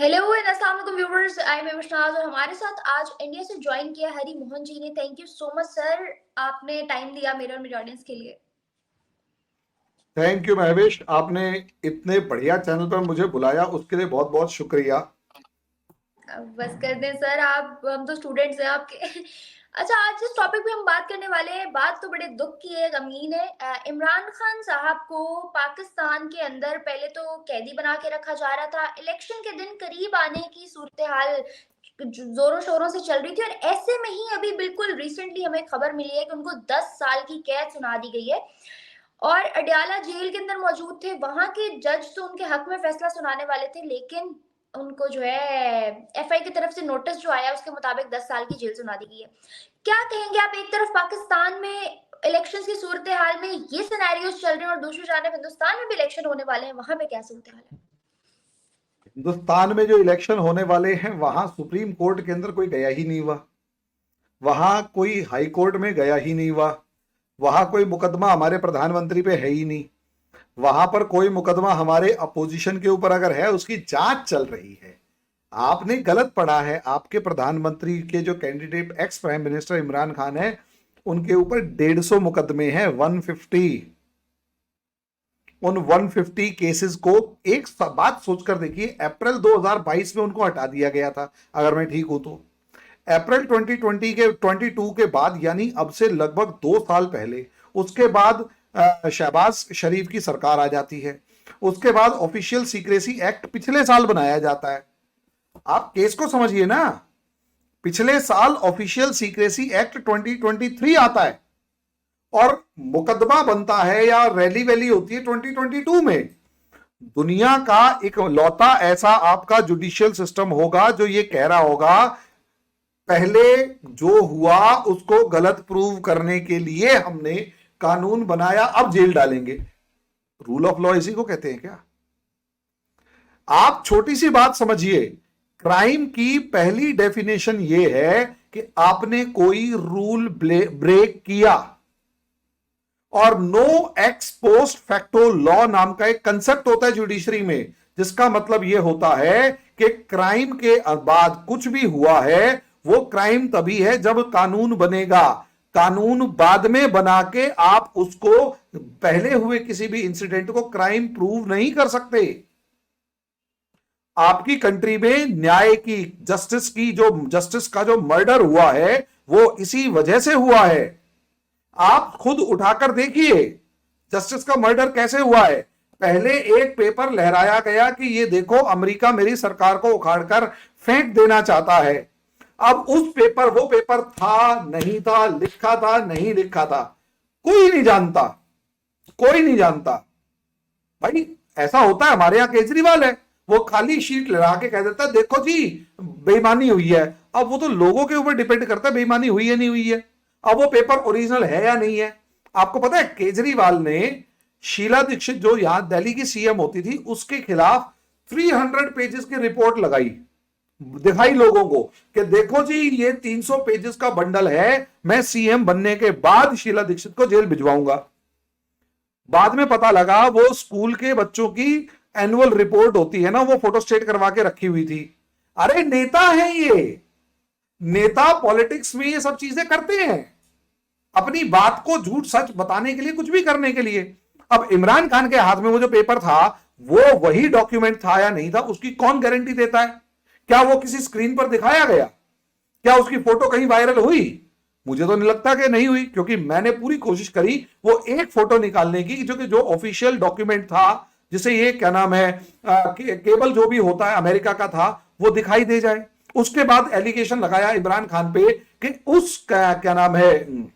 Hello and अस्सलाम वालेकुम viewers, I am Vishwanath और हमारे साथ आज इंडिया से ज्वाइन किया हरी मोहन जी ने। Thank you so much sir, आपने टाइम दिया मेरे और मेरे ऑडियंस के लिए। Thank you Mahwish. आपने इतने बढ़िया चैनल पर मुझे बुलाया, उसके लिए बहुत बहुत शुक्रिया। बस कर दें सर, आप हम तो स्टूडेंट्स हैं आपके। अच्छा, आज जिस टॉपिक पे हम बात करने वाले हैं, बात तो बड़े दुख की है, गमगीन है। इमरान खान साहब को पाकिस्तान के अंदर पहले तो कैदी बना के रखा जा रहा था। इलेक्शन के दिन करीब आने की सूरत हाल जोरों शोरों से चल रही थी, और ऐसे में ही अभी बिल्कुल रिसेंटली हमें खबर मिली है कि उनको 10 साल की कैद सुना दी गई है। और अडयाला जेल के अंदर मौजूद थे, वहां के जज तो उनके हक में फैसला सुनाने वाले थे, लेकिन उनको जो है एफआई की तरफ से नोटिस जो आया उसके मुताबिक 10 साल की जेल सुना दी गई है। क्या कहेंगे आप? एक तरफ पाकिस्तान में इलेक्शंस की सूरत हाल में ये सिनेरियोस चल रहे हैं और दूसरी जानब हिंदुस्तान में भी इलेक्शन होने वाले हैं, वहां पे क्या सूरत हाल है? हिंदुस्तान में जो इलेक्शन होने वाले हैं वहां सुप्रीम कोर्ट के अंदर कोई गया ही नहीं हुआ। वहां कोई हाई कोर्ट में गया ही नहीं हुआ। वहां कोई मुकदमा हमारे प्रधानमंत्री पे है ही नहीं। वहां पर कोई मुकदमा हमारे अपोजिशन के ऊपर अगर है, उसकी जांच चल रही है। आपने गलत पढ़ा है। आपके प्रधानमंत्री के जो candidate ex prime minister Imran Khan है, उनके ऊपर 150 मुकदमे हैं, 150। उन 150 केसेस को एक बात सोचकर देखिए, अप्रैल 2022 में उनको हटा दिया गया था, अगर मैं ठीक हूं तो। अप्रैल 2022 के बाद, यानी अब से लगभग 2 साल पहले, उसके बाद शहबाज शरीफ की सरकार आ जाती है। उसके बाद ऑफिशियल सीक्रेसी एक्ट पिछले साल बनाया जाता है। आप केस को समझिए ना। पिछले साल ऑफिशियल सीक्रेसी एक्ट 2023 आता है, और मुकदमा बनता है या रैली वैली होती है 2022 में। दुनिया का एक लौता ऐसा आपका जुडिशियल सिस्टम होगा जो ये कह रहा होगा, पहले जो हुआ उसको गलत प्रूव करने के लिए हमने कानून बनाया, अब जेल डालेंगे। रूल ऑफ लॉ इसी को कहते हैं क्या? आप छोटी सी बात समझिए। क्राइम की पहली डेफिनेशन यह है कि आपने कोई रूल ब्रेक किया। और no ex post facto law नाम का एक कंसेप्ट होता है जुडिशरी में, जिसका मतलब यह होता है कि क्राइम के बाद कुछ भी हुआ है, वो क्राइम तभी है जब कानून बनेगा। कानून बाद में बना के आप उसको, पहले हुए किसी भी इंसिडेंट को क्राइम प्रूव नहीं कर सकते। आपकी कंट्री में न्याय की, जस्टिस का जो मर्डर हुआ है, वो इसी वजह से हुआ है। आप खुद उठाकर देखिए जस्टिस का मर्डर कैसे हुआ है। पहले एक पेपर लहराया गया कि ये देखो, अमेरिका मेरी सरकार को उखाड़कर फेंक देना चाहता है। अब उस पेपर, वो पेपर था नहीं था, लिखा था नहीं लिखा था, कोई नहीं जानता। कोई नहीं जानता भाई। ऐसा होता है। हमारे यहां केजरीवाल है, वो खाली शीट लगा के कह देता है देखो जी बेईमानी हुई है। अब वो तो लोगों के ऊपर डिपेंड करता है बेईमानी हुई है नहीं हुई है। अब वो पेपर ओरिजिनल है या नहीं है। आपको पता है केजरीवाल ने शीला दीक्षित, जो यहां दिल्ली की सीएम होती थी, उसके खिलाफ 300 पेजेस की रिपोर्ट लगाई, दिखाई लोगों को कि देखो जी ये 300 पेजेस का बंडल है, मैं सीएम बनने के बाद शीला दीक्षित को जेल भिजवाऊंगा। बाद में पता लगा वो स्कूल के बच्चों की एनुअल रिपोर्ट होती है ना, वो फोटोस्टेट करवा के रखी हुई थी। अरे नेता है ये। नेता पॉलिटिक्स में ये सब चीजें करते हैं, अपनी बात को झूठ सच बताने के लिए, कुछ भी करने के लिए। अब इमरान खान के हाथ में वो जो पेपर था, वो वही डॉक्यूमेंट था या नहीं था, उसकी कौन गारंटी देता है? क्या वो किसी स्क्रीन पर दिखाया गया? क्या उसकी फोटो कहीं वायरल हुई? मुझे तो नहीं लगता कि नहीं हुई, क्योंकि मैंने पूरी कोशिश करी वो एक फोटो निकालने की जो ऑफिशियल डॉक्यूमेंट था, जिसे ये क्या नाम है, केबल जो भी होता है अमेरिका का था, वो दिखाई दे जाए। उसके बाद एलिगेशन लगाया इमरान खान पे कि उस क्या नाम है,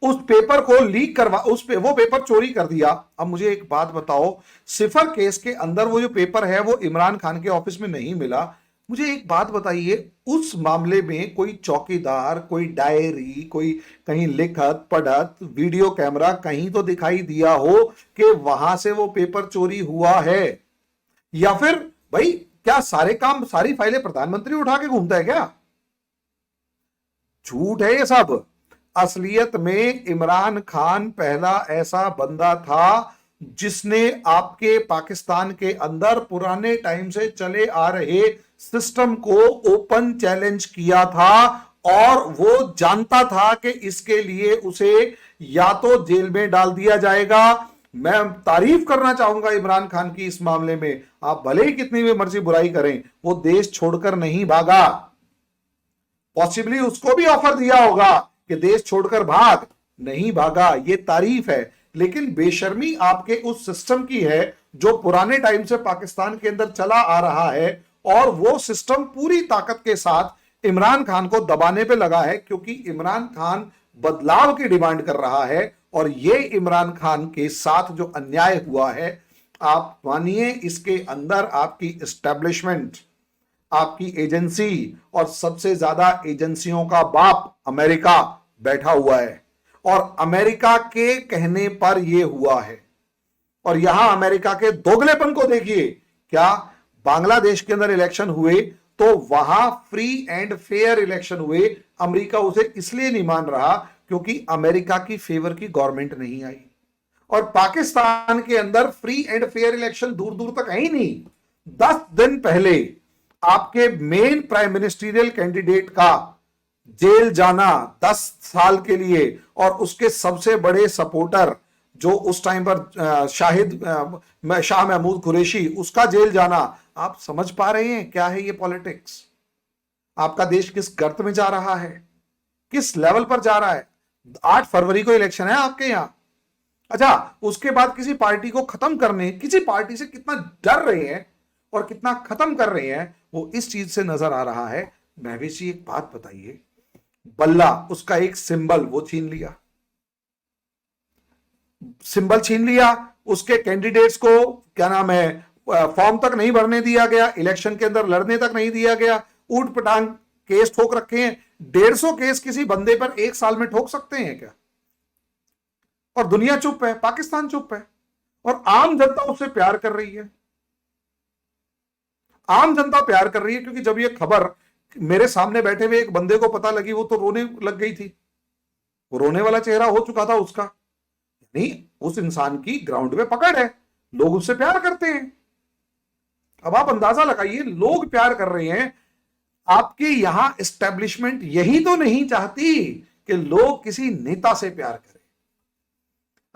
उस पेपर को लीक करवा, वो पेपर चोरी कर दिया। अब मुझे एक बात बताओ, सिफर केस के अंदर वो जो पेपर है वो इमरान खान के ऑफिस में नहीं मिला। मुझे एक बात बताइए, उस मामले में कोई चौकीदार, कोई डायरी, कोई कहीं लिखत पढ़त, वीडियो कैमरा कहीं तो दिखाई दिया हो कि वहां से वो पेपर चोरी हुआ है? या फिर भाई, क्या सारे काम, सारी फाइलें प्रधानमंत्री उठा के घूमता है क्या? झूठ है ये सब। असलियत में इमरान खान पहला ऐसा बंदा था जिसने आपके पाकिस्तान के अंदर पुराने टाइम से चले आ रहे सिस्टम को ओपन चैलेंज किया था, और वो जानता था कि इसके लिए उसे या तो जेल में डाल दिया जाएगा। मैं तारीफ करना चाहूंगा इमरान खान की इस मामले में, आप भले ही कितनी भी मर्जी बुराई करें, वो देश छोड़कर नहीं भागा। पॉसिबली उसको भी ऑफर दिया होगा कि देश छोड़कर भाग, नहीं भागा, ये तारीफ है। लेकिन बेशर्मी आपके उस सिस्टम की है जो पुराने टाइम से पाकिस्तान के अंदर चला आ रहा है, और वो सिस्टम पूरी ताकत के साथ इमरान खान को दबाने पे लगा है, क्योंकि इमरान खान बदलाव की डिमांड कर रहा है। और ये इमरान खान के साथ जो अन्याय हुआ है, आप मानिए इसके अंदर आपकी एस्टेब्लिशमेंट, आपकी एजेंसी, और सबसे ज्यादा एजेंसियों का बाप अमेरिका बैठा हुआ है, और अमेरिका के कहने पर यह हुआ है। और यहां अमेरिका के दोगलेपन को देखिए, क्या बांग्लादेश के अंदर इलेक्शन हुए तो वहां फ्री एंड फेयर इलेक्शन हुए, अमेरिका उसे इसलिए नहीं मान रहा क्योंकि अमेरिका की फेवर की गवर्नमेंट नहीं आई। और पाकिस्तान के अंदर फ्री एंड फेयर इलेक्शन दूर दूर तक है ही नहीं। 10 दिन पहले आपके मेन प्राइम मिनिस्टरियल कैंडिडेट का जेल जाना 10 साल के लिए, और उसके सबसे बड़े सपोर्टर जो उस टाइम पर शाह महमूद कुरैशी, उसका जेल जाना, आप समझ पा रहे हैं क्या है ये पॉलिटिक्स? आपका देश किस गर्त में जा रहा है, किस लेवल पर जा रहा है। 8 फरवरी को इलेक्शन है आपके यहां। अच्छा, उसके बाद किसी पार्टी को खत्म करने, किसी पार्टी से कितना डर रहे हैं और कितना खत्म कर रहे हैं, वो इस चीज से नजर आ रहा है। महवीश जी एक बात बताइए, बल्ला उसका एक सिंबल वो छीन लिया, सिंबल छीन लिया, उसके कैंडिडेट्स को क्या नाम है फॉर्म तक नहीं भरने दिया गया, इलेक्शन के अंदर लड़ने तक नहीं दिया गया, ऊट पटांग केस ठोक रखे हैं। 150 केस किसी बंदे पर एक साल में ठोक सकते हैं क्या? और दुनिया चुप है, पाकिस्तान चुप है, और आम जनता उससे प्यार कर रही है। आम जनता प्यार कर रही है, क्योंकि जब ये खबर मेरे सामने बैठे हुए एक बंदे को पता लगी, वो तो रोने लग गई थी, वो रोने वाला चेहरा हो चुका था उसका। नहीं, उस इंसान की ग्राउंड पे पकड़ है, लोग उससे प्यार करते हैं। अब आप अंदाजा लगाइए, लोग प्यार कर रहे हैं। आपके यहां एस्टेब्लिशमेंट यही तो नहीं चाहती कि लोग किसी नेता से प्यार करें।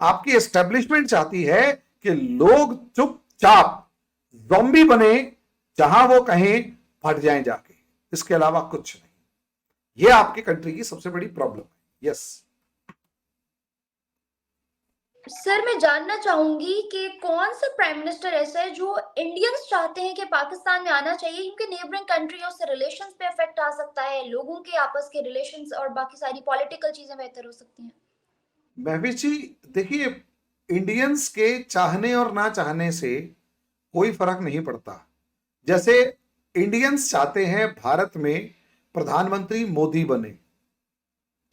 आपकी एस्टेब्लिशमेंट चाहती है कि लोग चुपचाप ज़ॉम्बी बने, जहां वो कहें फट जाएं जाके, इसके अलावा कुछ नहीं। ये आपकी कंट्री की सबसे बड़ी प्रॉब्लम है। यस सर, मैं जानना चाहूंगी कि कौन से प्राइम मिनिस्टर ऐसे है जो इंडियंस चाहते हैं कि पाकिस्तान में आना चाहिए, क्योंकि नेबरिंग कंट्रियों से रिलेशंस पे इफेक्ट आ सकता है, लोगों के आपस के रिलेशंस और बाकी सारी पॉलिटिकल चीजें बेहतर हो सकती हैं। महवीश जी देखिए, इंडियंस के चाहने और ना चाहने से कोई फर्क नहीं पड़ता। जैसे इंडियंस चाहते हैं भारत में प्रधानमंत्री मोदी बने,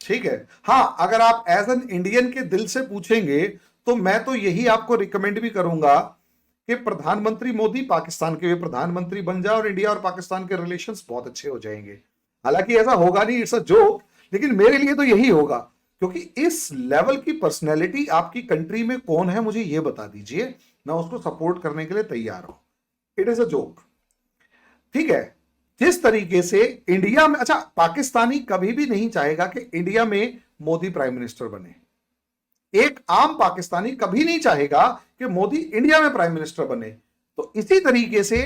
ठीक है। हां, अगर आप एज एन इंडियन के दिल से पूछेंगे तो मैं तो यही आपको रिकमेंड भी करूंगा कि प्रधानमंत्री मोदी पाकिस्तान के भी प्रधानमंत्री बन जाए और इंडिया और पाकिस्तान के रिलेशंस बहुत अच्छे हो जाएंगे। हालांकि ऐसा होगा नहीं, इट्स अ जोक, लेकिन मेरे लिए तो यही होगा, क्योंकि इस लेवल की पर्सनैलिटी आपकी कंट्री में कौन है मुझे यह बता दीजिए, मैं उसको सपोर्ट करने के लिए तैयार हूं। इट इज अ जोक, ठीक है। जिस तरीके से इंडिया में, अच्छा, पाकिस्तानी कभी भी नहीं चाहेगा कि इंडिया में मोदी प्राइम मिनिस्टर बने। एक आम पाकिस्तानी कभी नहीं चाहेगा कि मोदी इंडिया में प्राइम मिनिस्टर बने। तो इसी तरीके से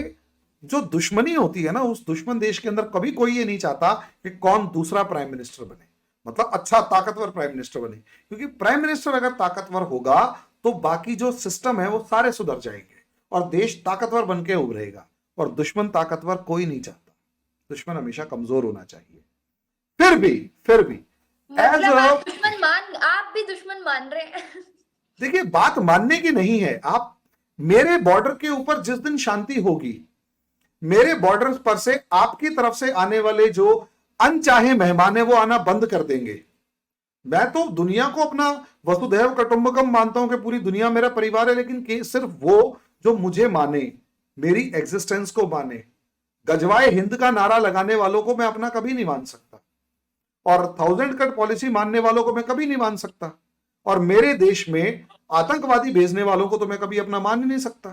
जो दुश्मनी होती है ना, उस दुश्मन देश के अंदर कभी कोई ये नहीं चाहता कि कौन दूसरा प्राइम मिनिस्टर बने, मतलब अच्छा ताकतवर प्राइम मिनिस्टर बने। क्योंकि प्राइम मिनिस्टर अगर ताकतवर होगा तो बाकी जो सिस्टम है वो सारे सुधर जाएंगे और देश ताकतवर बन के उभरेगा। और दुश्मन ताकतवर कोई नहीं चाहता, दुश्मन हमेशा कमजोर होना चाहिए। फिर भी मतलब आप भी दुश्मन मान रहे हैं। देखिए, बात मानने की नहीं है। आप मेरे बॉर्डर के ऊपर जिस दिन शांति होगी, मेरे बॉर्डर पर से आपकी तरफ से आने वाले जो अनचाहे मेहमान है वो आना बंद कर देंगे। मैं तो दुनिया को अपना वसुधैव कुटुंबकम मानता हूं कि पूरी दुनिया मेरा परिवार है, लेकिन सिर्फ वो जो मुझे माने, मेरी एग्जिस्टेंस को माने। गजवाए हिंद का नारा लगाने वालों को मैं अपना कभी नहीं मान सकता, और 1000 कट पॉलिसी मानने वालों को मैं कभी नहीं मान सकता। और मेरे देश में आतंकवादी भेजने वालों को तो मैं कभी अपना मान ही नहीं सकता।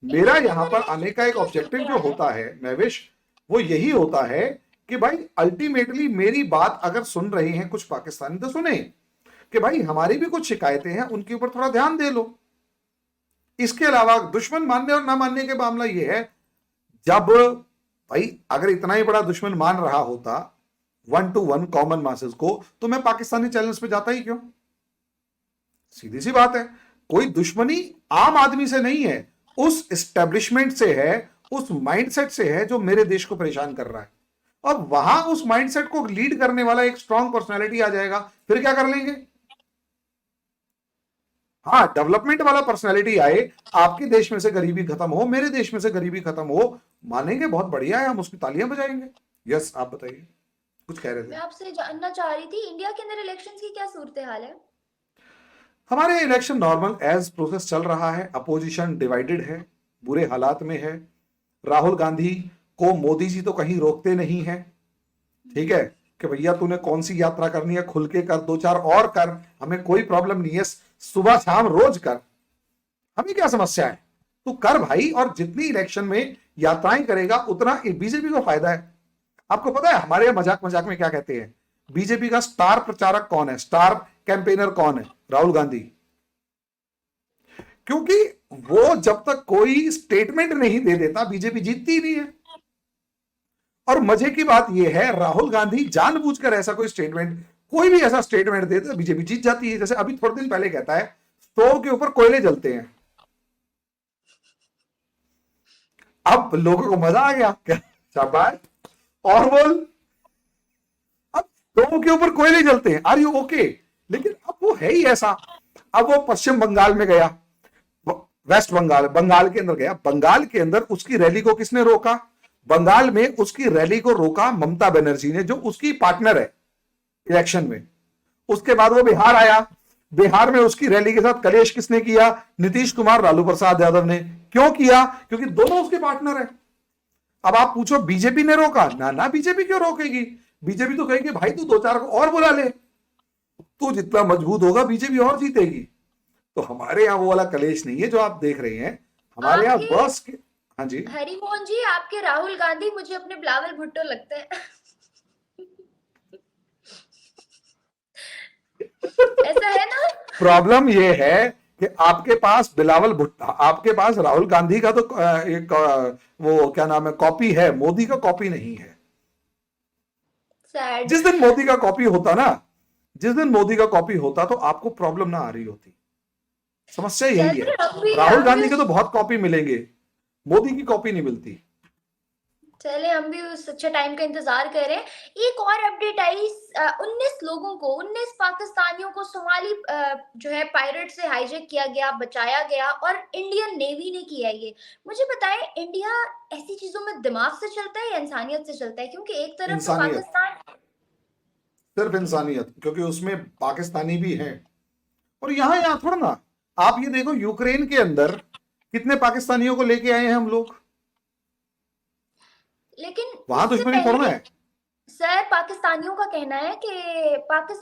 मेरा इंडिया के यहां अंदर पर आने का इलेक्शन एक क्या ऑब्जेक्टिव सूरत जो हाल है? होता है महवेश, वो यही होता है कि भाई अल्टीमेटली मेरी बात अगर सुन रहे हैं कुछ पाकिस्तानी तो सुने कि भाई हमारी भी कुछ शिकायतें हैं, उनके ऊपर थोड़ा ध्यान दे लो। इसके अलावा दुश्मन मानने और ना मानने के मामला यह है, जब भाई अगर इतना ही बड़ा दुश्मन मान रहा होता 1 to 1 कॉमन मासेस को, तो मैं पाकिस्तानी चैनल्स पे जाता ही क्यों? सीधी सी बात है। कोई दुश्मनी आम आदमी से नहीं है, उस एस्टेब्लिशमेंट से है, उस माइंडसेट से है जो मेरे देश को परेशान कर रहा है। अब वहां उस माइंडसेट को लीड करने वाला एक स्ट्रांग पर्सनालिटी आ जाएगा, फिर क्या कर लेंगे? हाँ, डेवलपमेंट वाला पर्सनालिटी आए, आपके देश में से गरीबी खत्म हो, मेरे देश में से गरीबी खत्म हो, मानेंगे बहुत बढ़िया है, हम उसकी तालियां बजाएंगे। यस, आप बताइए, कुछ कह रहे मैं थे। आपसे जानना चाह रही थी, इंडिया के अंदर इलेक्शंस की क्या सूरत हाल है? हमारे इलेक्शन नॉर्मल एज प्रोसेस चल रहा है। अपोजिशन डिवाइडेड है, बुरे हालात में है। राहुल गांधी को मोदी जी तो कहीं रोकते नहीं है, ठीक है, कि भैया तूने कौन सी यात्रा करनी है खुल के कर, 2 4 और कर, हमें कोई प्रॉब्लम नहीं है, सुबह शाम रोज कर, हमें क्या समस्या है, तू कर भाई। और जितनी इलेक्शन में यात्राएं करेगा उतना बीजेपी को फायदा है। आपको पता है हमारे यहाँ मजाक मजाक में क्या कहते हैं, बीजेपी का स्टार प्रचारक कौन है, स्टार कैंपेनर कौन है? राहुल गांधी। क्योंकि वो जब तक कोई स्टेटमेंट नहीं दे देता बीजेपी जीतती ही नहीं है। और मजे की बात यह है, राहुल गांधी जानबूझकर ऐसा कोई स्टेटमेंट, कोई भी ऐसा स्टेटमेंट देता है बीजेपी जीत जाती है। जैसे अभी थोड़े दिन पहले कहता है स्टोव के ऊपर कोयले जलते हैं, अब लोगों को मजा आ गया क्या, शाबाश, और बोल, अब स्टोव के ऊपर कोयले जलते हैं, आर यू ओके? लेकिन अब वो है ही ऐसा। अब वो पश्चिम बंगाल में गया, वेस्ट बंगाल, बंगाल के अंदर गया, बंगाल के अंदर उसकी रैली को किसने रोका? बंगाल में उसकी रैली को रोका ममता बनर्जी ने, जो उसकी पार्टनर है इलेक्शन में। उसके बाद वो बिहार आया, बिहार में उसकी रैली के साथ कलेश किसने किया? नीतीश कुमार, लालू प्रसाद यादव ने। क्यों किया? क्योंकि दोनों उसके पार्टनर है। अब आप पूछो बीजेपी ने रोका? ना ना, बीजेपी क्यों रोकेगी? बीजेपी तो कहेगी भाई तू 2 4 को और बुला ले, तू जितना मजबूत होगा बीजेपी और जीतेगी। तो हमारे यहाँ वो वाला कलेश नहीं है जो आप देख रहे हैं, हमारे यहाँ आपके बस के। हाँ जी। हरिमोहन जी, आपके राहुल गांधी मुझे अपने बिलावल भुट्टो लगते हैं। ऐसा है ना? प्रॉब्लम ये है कि आपके पास बिलावल भुट्टो, आपके पास राहुल गांधी का तो एक वो क्या नाम है, कॉपी है, मोदी का कॉपी नहीं है। सैड। जिस दिन मोदी का कॉपी होता ना, जिस दिन मोदी का कॉपी होता तो आपको प्रॉब्लम ना आ रही होती। समस्या यही है। चलिए, राहुल हम भी गांधी के तो बहुत कॉपी मिलेंगे, मोदी की कॉपी नहीं मिलती। चले हम भी उस अच्छे टाइम का इंतजार करें। एक और अपडेट आई, 19 लोगों को, 19 पाकिस्तानियों को सोमाली जो है पायरेट से हाईजैक किया गया, बचाया गया और इंडियन नेवी ने किया ये। मुझे बताएं, इंडिया ऐसी चीजों में दिमाग से चलता है या इंसानियत से चलता है? क्योंकि एक तरफ तो इंसानियत, पाकिस्तान। सिर्फ इंसानियत, क्योंकि उसमें पाकिस्तानी भी हैं। और यहां यहां थोड़ा ना, आप ये देखो यूक्रेन के अंदर कितने पाकिस्तानियों को लेके आए हैं हम लोग, लेकिन वहां उससे दुश्मनी थोड़ा ना पहले है। सर, पाकिस्तानियों का कहना है कि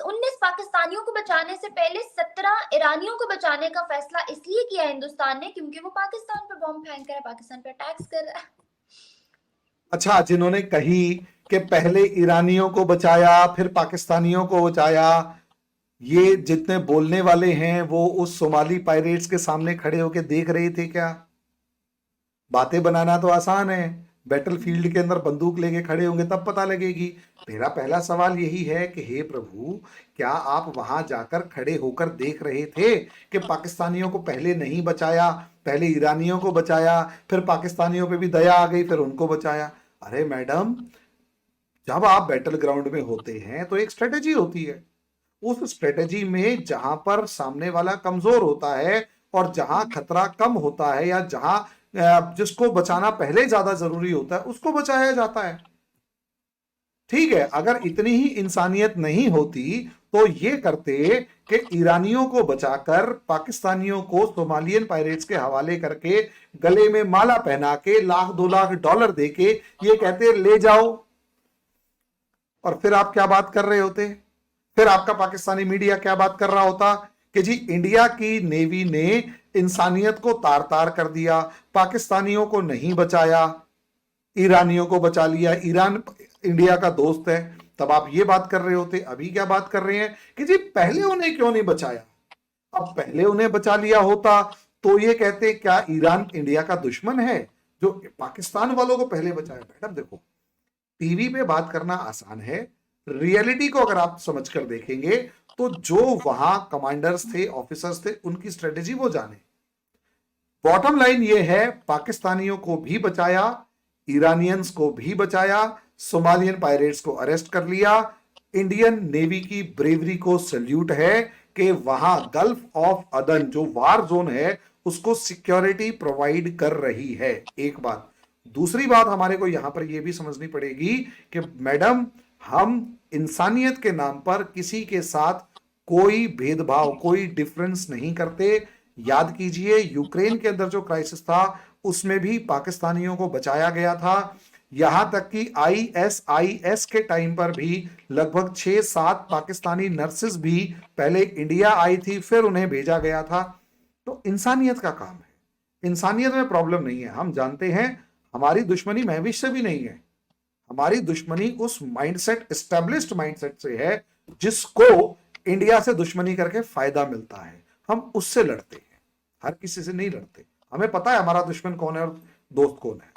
19 पाकिस्तानियों को बचाने से पहले 17 ईरानियों को बचाने का फैसला इसलिए किया हिंदुस्तान ने क्योंकि वो पाकिस्तान पर बॉम्ब फेंक रहा है, पाकिस्तान पर अटैक्स कर रहा है। अच्छा, जिन्होंने कही कि पहले ईरानियों को बचाया फिर पाकिस्तानियों को बचाया, ये जितने बोलने वाले हैं वो उस सोमाली पायरेट्स के सामने खड़े होकर देख रहे थे क्या? बातें बनाना तो आसान है, बैटल फील्ड के अंदर बंदूक लेके खड़े होंगे तब पता लगेगी। मेरा पहला सवाल यही है कि हे प्रभु, क्या आप वहां जाकर खड़े होकर देख रहे थे कि पाकिस्तानियों को पहले नहीं बचाया, पहले ईरानियों को बचाया, फिर पाकिस्तानियों पे भी दया आ गई फिर उनको बचाया? अरे मैडम, जब आप बैटल ग्राउंड में होते हैं तो एक स्ट्रेटेजी होती है। उस स्ट्रेटेजी में जहां पर सामने वाला कमजोर होता है और जहां खतरा कम होता है या जहां जिसको बचाना पहले ज्यादा जरूरी होता है उसको बचाया जाता है। ठीक है, अगर इतनी ही इंसानियत नहीं होती तो ये करते कि ईरानियों को बचाकर पाकिस्तानियों को सोमालियन पायरेट्स के हवाले करके गले में माला पहना के $1 लाख 2 लाख देके ये कहते ले जाओ। और फिर आप क्या बात कर रहे होते? फिर आपका पाकिस्तानी मीडिया क्या बात कर रहा होता कि जी इंडिया की नेवी ने इंसानियत को तार तार कर दिया, पाकिस्तानियों को नहीं बचाया, ईरानियों को बचा लिया, ईरान इंडिया का दोस्त है, तब आप ये बात कर रहे होते। अभी क्या बात कर रहे हैं कि जी पहले उन्हें क्यों नहीं बचाया? अब पहले उन्हें बचा लिया होता तो ये कहते क्या ईरान इंडिया का दुश्मन है जो पाकिस्तान वालों को पहले बचाया? मैडम देखो, टीवी पे बात करना आसान है, रियलिटी को अगर आप समझ कर देखेंगे तो जो वहां कमांडर्स थे, ऑफिसर्स थे, उनकी स्ट्रेटेजी वो जाने। बॉटम लाइन ये है, पाकिस्तानियों को भी बचाया, ईरानियंस को भी बचाया, सोमालियन पायरेट्स को अरेस्ट कर लिया। इंडियन नेवी की ब्रेवरी को सल्यूट है कि वहां गल्फ ऑफ अदन जो वार जोन है उसको सिक्योरिटी प्रोवाइड कर रही है। एक बात। दूसरी बात हमारे को यहां पर यह भी समझनी पड़ेगी कि मैडम हम इंसानियत के नाम पर किसी के साथ कोई भेदभाव, कोई डिफरेंस नहीं करते। याद कीजिए यूक्रेन के अंदर जो क्राइसिस था उसमें भी पाकिस्तानियों को बचाया गया था। यहां तक कि आईएसआईएस के टाइम पर भी लगभग 6-7 पाकिस्तानी नर्सेस भी पहले इंडिया आई थी, फिर उन्हें भेजा गया था। तो इंसानियत का काम है, इंसानियत में प्रॉब्लम नहीं है। हम जानते हैं हमारी दुश्मनी महविश से भी नहीं है, हमारी दुश्मनी उस माइंडसेट, एस्टेब्लिश्ड माइंडसेट से है जिसको इंडिया से दुश्मनी करके फायदा मिलता है। हम उससे लड़ते हैं, हर किसी से नहीं लड़ते। हमें पता है हमारा दुश्मन कौन है और दोस्त कौन है।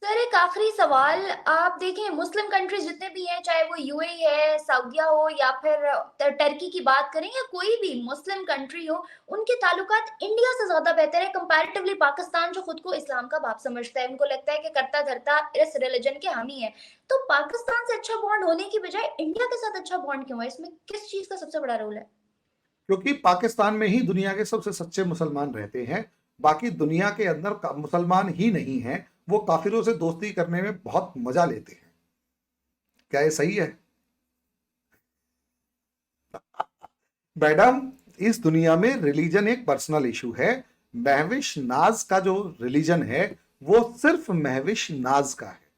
सर एक आखिरी सवाल, आप देखें मुस्लिम कंट्रीज जितने भी हैं, चाहे वो यूएई है, सऊदीया हो या फिर टर्की की बात करें या कोई भी मुस्लिम कंट्री हो, उनके ताल्लुकात इंडिया से ज्यादा बेहतर है कंपैरेटिवली पाकिस्तान जो खुद को इस्लाम का बाप समझता है। उनको लगता है कि करता धरता इस रिलीजन के हम ही है। तो पाकिस्तान से अच्छा बॉन्ड होने की बजाय इंडिया के साथ अच्छा बॉन्ड क्यों है? इसमें किस चीज का सबसे बड़ा रोल है? क्योंकि पाकिस्तान में ही दुनिया के सबसे सच्चे मुसलमान रहते हैं, बाकी दुनिया के अंदर मुसलमान ही नहीं है। वो काफिरों से दोस्ती करने में बहुत मजा लेते हैं। क्या ये सही है? मैडम इस दुनिया में रिलीजन एक पर्सनल इशू है। महविश नाज का जो रिलीजन है वो सिर्फ महविश नाज का है।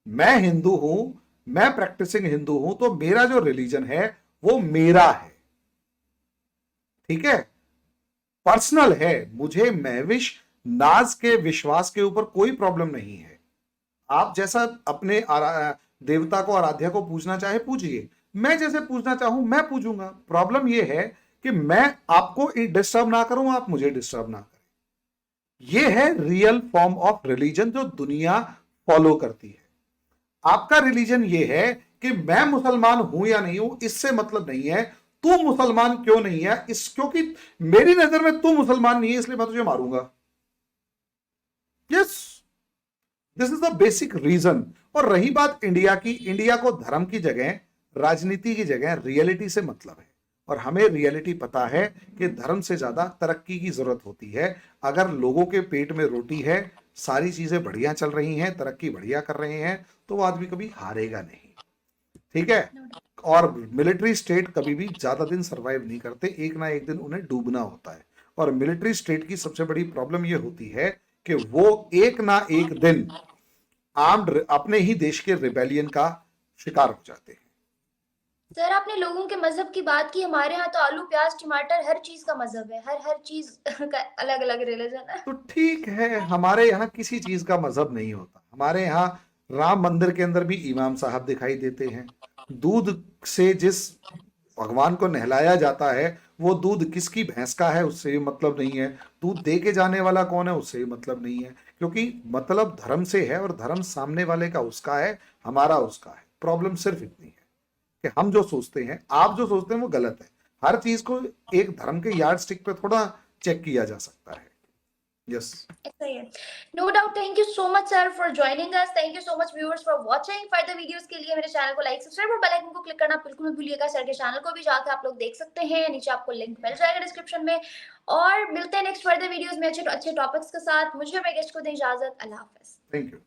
मैं हिंदू हूं, मैं प्रैक्टिसिंग हिंदू हूं, तो मेरा जो रिलीजन है वो मेरा है, ठीक है, पर्सनल है। मुझे महविश नाज के विश्वास के ऊपर कोई प्रॉब्लम नहीं है। आप जैसा अपने देवता को, आराध्या को पूजना चाहे पूजिए, मैं जैसे पूजना चाहूं मैं पूजूंगा। प्रॉब्लम यह है कि मैं आपको डिस्टर्ब ना करूं, आप मुझे डिस्टर्ब ना करें। यह है रियल फॉर्म ऑफ रिलीजन जो दुनिया फॉलो करती है। आपका रिलीजन यह है कि मैं मुसलमान हूं या नहीं हूं इससे मतलब नहीं है, तू मुसलमान क्यों नहीं है, इस क्योंकि मेरी नजर में तू मुसलमान नहीं है इसलिए मैं तुझे मारूंगा। Yes, this is the basic reason. और रही बात इंडिया की, इंडिया को धर्म की जगह, राजनीति की जगह रियलिटी से मतलब है। और हमें रियलिटी पता है कि धर्म से ज्यादा तरक्की की जरूरत होती है। अगर लोगों के पेट में रोटी है, सारी चीजें बढ़िया चल रही हैं, तरक्की बढ़िया कर रहे हैं, तो वो आदमी कभी हारेगा नहीं, ठीक है। और मिलिट्री स्टेट कभी भी ज्यादा दिन सरवाइव नहीं करते, एक ना एक दिन उन्हें डूबना होता है। और मिलिट्री स्टेट की सबसे बड़ी प्रॉब्लम यह होती है कि वो एक ना एक दिन आर्म्ड अपने ही देश के रिबेलियन का शिकार हो जाते हैं। सर आपने लोगों के मजहब की बात की, हमारे यहाँ तो आलू प्याज टमाटर हर चीज का मजहब है, हर हर चीज का अलग अलग रिलीजन है। तो ठीक है, हमारे यहाँ किसी चीज का मजहब नहीं होता। हमारे यहाँ राम मंदिर के अंदर भी इमाम साहब दिखाई देते हैं। दूध से जिस भगवान को नहलाया जाता है वो दूध किसकी भैंस का है उससे भी मतलब नहीं है, दूध दे के जाने वाला कौन है उससे भी मतलब नहीं है, क्योंकि मतलब धर्म से है और धर्म सामने वाले का उसका है, हमारा उसका है। प्रॉब्लम सिर्फ इतनी है कि हम जो सोचते हैं, आप जो सोचते हैं वो गलत है। हर चीज को एक धर्म के यार्ड स्टिक पे थोड़ा चेक किया जा सकता है। यस, ऐसा ही है, no doubt. Thank you so much sir for joining us, thank you so much viewers for watching. Further videos के लिए मेरे चैनल को लाइक, सब्सक्राइब और बेल आइकन को क्लिक करना बिल्कुल मत भूलिएगा। सर के चैनल को भी जाकर आप लोग देख सकते हैं, नीचे आपको लिंक मिल जाएगा डिस्क्रिप्शन में। और मिलते हैं नेक्स्ट फर्दर वीडियोस में अच्छे अच्छे टॉपिक्स के साथ। मुझे मेरे गेस्ट को दें इजाजत, अल्लाह हाफिज। Thank you.